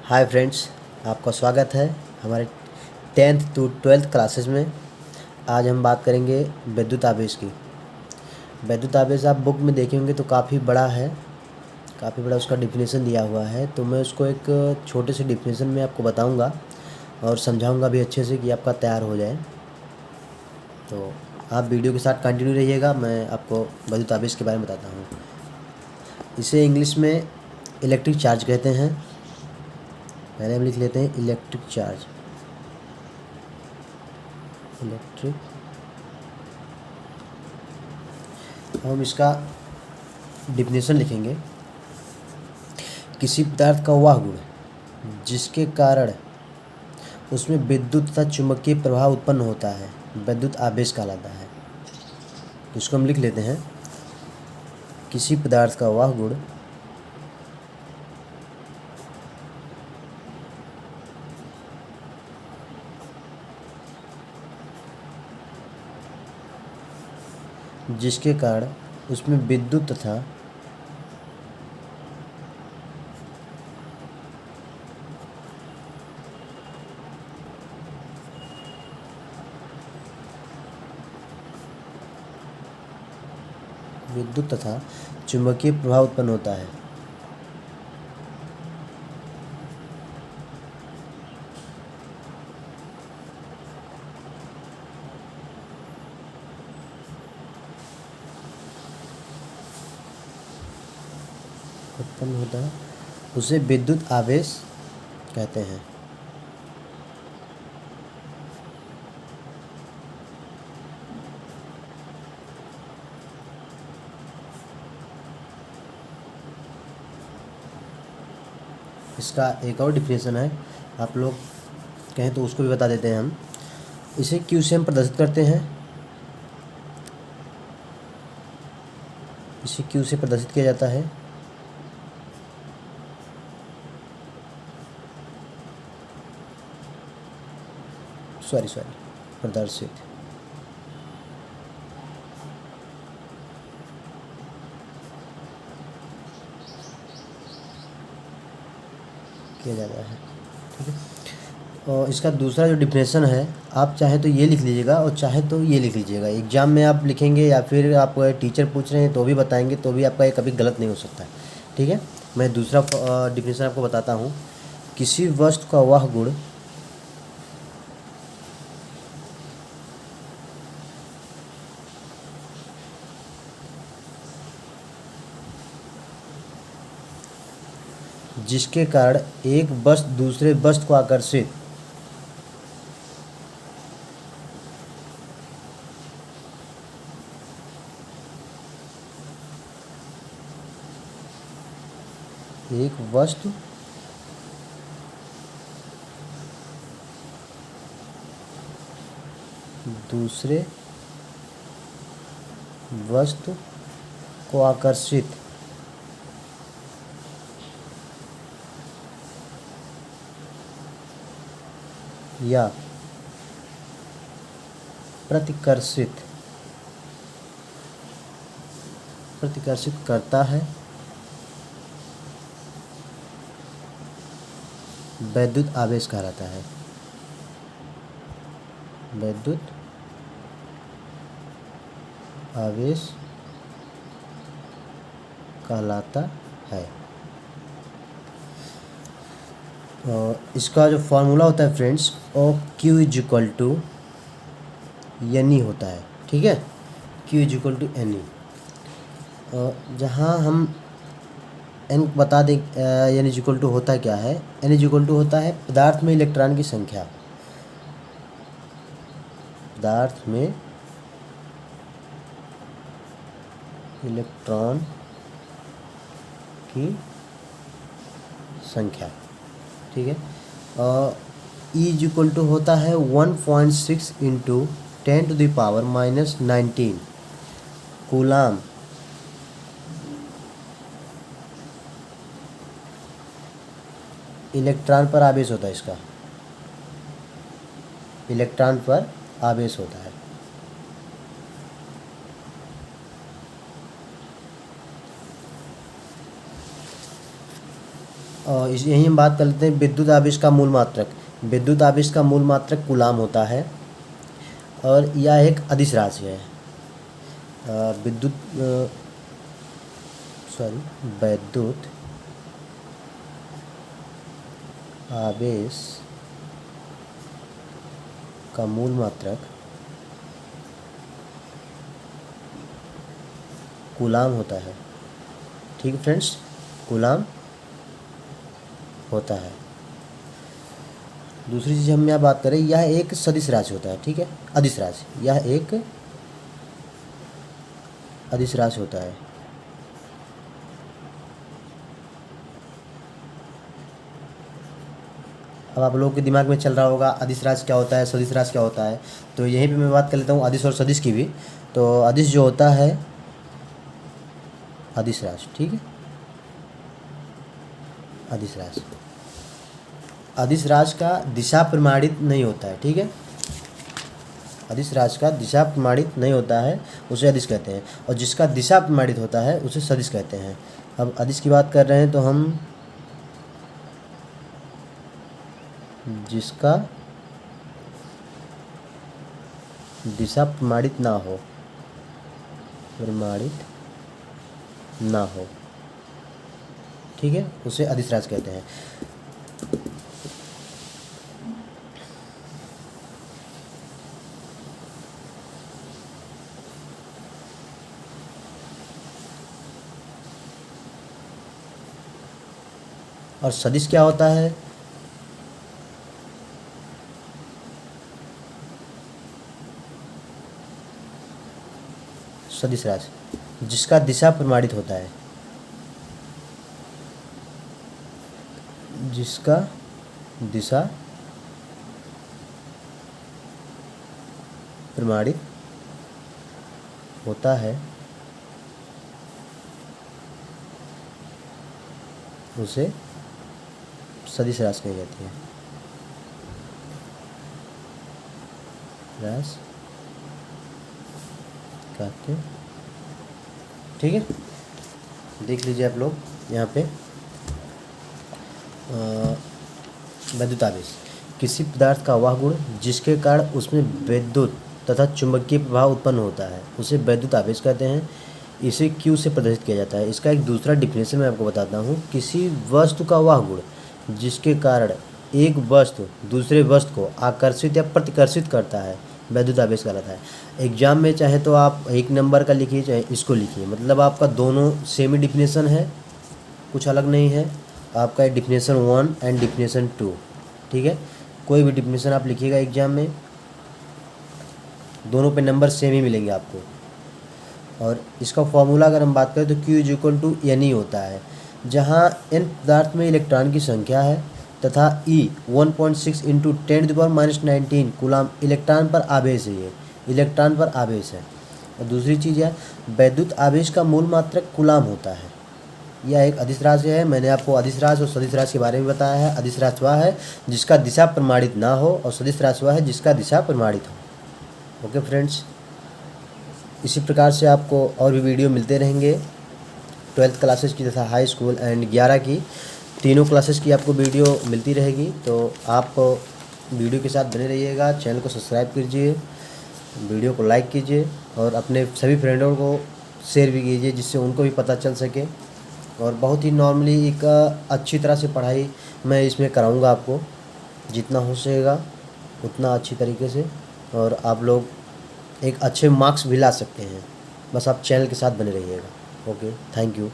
Hi friends, आपका स्वागत है हमारे 10th to 12th क्लासेस में। आज हम बात करेंगे विद्युत आवेश की। विद्युत आवेश आप बुक में देखे होंगे तो काफ़ी बड़ा है, काफ़ी बड़ा उसका डिफिनेशन दिया हुआ है। तो मैं उसको एक छोटे से डिफिनेशन में आपको बताऊंगा और समझाऊंगा भी अच्छे से कि आपका तैयार हो जाए। तो आप वीडियो के साथ कंटिन्यू रहिएगा। मैं आपको विद्युत आवेश के बारे में बताता हूँ। इसे इंग्लिश में इलेक्ट्रिक चार्ज कहते हैं। पहले हम लिख लेते हैं इलेक्ट्रिक चार्ज। इलेक्ट्रिक, हम इसका डिफिनेशन लिखेंगे। किसी पदार्थ का वह गुण जिसके कारण उसमें विद्युत तथा चुंबकीय प्रवाह उत्पन्न होता है विद्युत आवेश कहलाता है। तो इसको हम लिख लेते हैं, किसी पदार्थ का वह गुण जिसके कारण उसमें विद्युत तथा चुंबकीय प्रवाह उत्पन्न होता है। उसे विद्युत आवेश कहते हैं। इसका एक और डिफिनेशन है, आप लोग कहें तो उसको भी बता देते हैं हम। इसे क्यू से हम प्रदर्शित करते हैं। इसे क्यू से प्रदर्शित किया जाता है। प्रदर्शित किया जाता है। ठीक है। और इसका दूसरा जो डिफिनेशन है, आप चाहे तो ये लिख लीजिएगा और चाहे तो ये लिख लीजिएगा। एग्ज़ाम में आप लिखेंगे या फिर आप टीचर पूछ रहे हैं तो भी बताएंगे, तो भी आपका ये कभी गलत नहीं हो सकता है। ठीक है। मैं दूसरा डिफिनेशन आपको बताता हूँ। किसी वस्तु का वह गुण जिसके कारण एक वस्तु दूसरे वस्तु को आकर्षित एक वस्तु दूसरे वस्तु को आकर्षित या प्रतिकर्षित करता है विद्युत आवेश कहलाता है। विद्युत आवेश कहलाता है। और इसका जो फार्मूला होता है friends, O Q is equal to N E होता है। ठीक है, Q is equal to N E. जहाँ हम एन बता दें, एन इज इक्वल टू होता क्या है। एन इज इक्वल टू होता है पदार्थ में इलेक्ट्रॉन की संख्या। पदार्थ में इलेक्ट्रॉन की संख्या। ठीक है। और ई इज इक्वल टू होता है 1.6 इंटू 10⁻⁻19 कूलाम इलेक्ट्रॉन पर आवेश होता है। इसका इलेक्ट्रॉन पर आवेश होता है। और यहीं हम बात कर लेते हैं विद्युत आवेश का मूल मात्रक। विद्युत आवेश का मूल मात्रक कूलाम होता है और यह एक अदिश राशि है। विद्युत आवेश का मूल मात्रक कूलाम होता है। ठीक है फ्रेंड्स, कूलाम होता है। दूसरी चीज़ हम यहाँ बात करें, यह एक सदिश राशि होता है। ठीक है, अदिश राशि, यह एक अदिश राशि होता है। अब आप लोगों के दिमाग में चल रहा होगा अदिश राशि क्या होता है, सदिश राशि क्या होता है। तो यहीं पे मैं बात कर लेता हूँ अदिश और सदिश की भी। तो अदिश जो होता है, अदिश राशि, ठीक है, अदिश राशि, अदिश राशि का दिशा प्रमाणित नहीं होता है। ठीक है, अदिश राशि का दिशा प्रमाणित नहीं होता है, उसे अदिश कहते हैं। और जिसका दिशा प्रमाणित होता है उसे सदिश कहते हैं। अब अदिश की बात कर रहे हैं तो हम जिसका दिशा प्रमाणित ना हो, प्रमाणित ना हो, ठीक है, उसे अदिश राशि कहते हैं। और सदिश क्या होता है? सदिश राशि जिसका दिशा प्रमाणित होता है, जिसका दिशा प्रमाणित होता है उसे सदिश राशि कही जाती है। राशि कहते हैं। ठीक है, देख लीजिए आप लोग यहाँ पे विद्युत आवेश, किसी पदार्थ का वह गुण जिसके कारण उसमें विद्युत तथा चुंबकीय प्रभाव उत्पन्न होता है उसे विद्युत आवेश कहते हैं। इसे Q से प्रदर्शित किया जाता है। इसका एक दूसरा डिफिनेशन मैं आपको बताता हूँ। किसी वस्तु का वह गुण जिसके कारण एक वस्तु दूसरे वस्तु को आकर्षित या प्रतिकर्षित करता है विद्युत आवेश कहलाता है। एग्जाम में चाहे तो आप एक नंबर का लिखिए चाहे इसको लिखिए, मतलब आपका दोनों सेम ही डिफिनेशन है, कुछ अलग नहीं है। आपका डिफिनेशन 1 एंड डिफिनेशन 2, ठीक है। कोई भी डिफिनेशन आप लिखिएगा एग्जाम में, दोनों पे नंबर सेम ही मिलेंगे आपको। और इसका फॉर्मूला अगर हम बात करें तो Q = N होता है, जहाँ N पदार्थ में इलेक्ट्रॉन की संख्या है तथा E 1.6 × 10⁻⁻19 कूलाम इलेक्ट्रॉन पर आवेश है। ये इलेक्ट्रॉन पर आवेश है। और दूसरी चीज़ है, विद्युत आवेश का मूल मात्रक कूलाम होता है। यह एक अदिश राशि है। मैंने आपको अदिश राशि और सदिश राशि के बारे में बताया है। अदिश राशि वह है जिसका दिशा प्रमाणित ना हो और सदिश राशि वह है जिसका दिशा प्रमाणित हो। ओके फ्रेंड्स, इसी प्रकार से आपको और भी वीडियो मिलते रहेंगे 12th क्लासेस की तथा हाई स्कूल एंड 11 की, तीनों क्लासेस की आपको वीडियो मिलती रहेगी। तो आप वीडियो के साथ बने रहिएगा। चैनल को सब्सक्राइब कीजिए, वीडियो को लाइक कीजिए और अपने सभी फ्रेंडों को शेयर भी कीजिए जिससे उनको भी पता चल सके। और बहुत ही नॉर्मली एक अच्छी तरह से पढ़ाई मैं इसमें कराऊंगा आपको, जितना हो सकेगा उतना अच्छी तरीके से, और आप लोग एक अच्छे मार्क्स भी ला सकते हैं। बस आप चैनल के साथ बने रहिएगा। Okay, thank you.